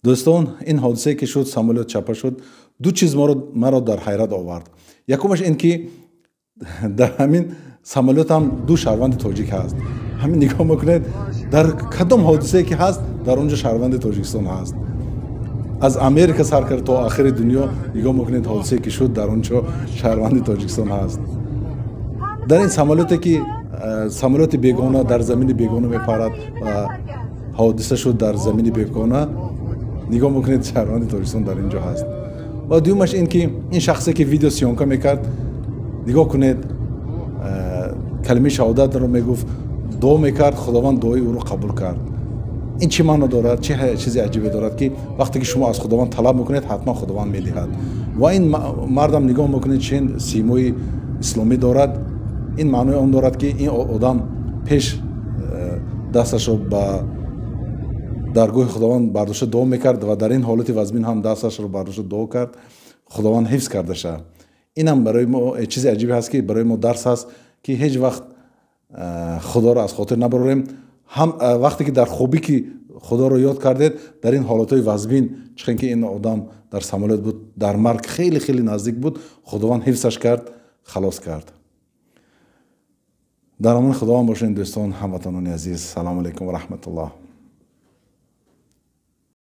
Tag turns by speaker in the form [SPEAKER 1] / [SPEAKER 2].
[SPEAKER 1] دوستان این حادثه که شد سامولوت چپه شد دو چیز مرا در حیرت آورد. یکمش این که در همین سامولوت هم دو شهروند تاجیک هست. همین نگاه میکنید در کدام حادثه که هست در اونجا شهروند تاجیکستان هست. از امریکا سر کرد تا آخر دنیا نگاه میکنید حادثه که شد در اونجا شهروند تاجیکستان هست. در این سامولوتی که سامولوت بیگانه در زمین بیگانه میپرد و حادثه شد در زمین بیگانه، نگاه میکنید شهروند تاجیکستان در اینجا هست. و دومش این که این شخصی که ویدیو سیانکا میکرد نگاه کنید کلمه شهادت رو میگفت، دعا میکرد، خداوند دعای او رو قبول کرد. این چی معنی دارد؟ چه چیزی عجیبی دارد که وقتی که شما از خداوند طلب میکنید حتما خداوند میدهد. و این مردم نگاه میکنید چه سیمای اسلامی دارد. این معنی اون دارد که این آدم پیش دستش رو به درگاه خداوند برداشته دعا میکرد و در این حالت وزمین هم دستش رو برداشته دعا کرد، خداوند حفظ کرده شد. این هم برای ما چیز عجیبی هست که برای ما درس هست که هیچ وقت خدا رو از خاطر نبریم. هم وقتی که در خوبی که خدا رو یاد کردید در این حالت های وزمین، چون که این آدم در سامولوت بود، در مرگ خیلی خیلی نزدیک بود، خداوند حفظش کرد، خلاص کرد. در امان خداوند باشین دوستان هموطنان عزیز. سلام علیکم و رحمت الله.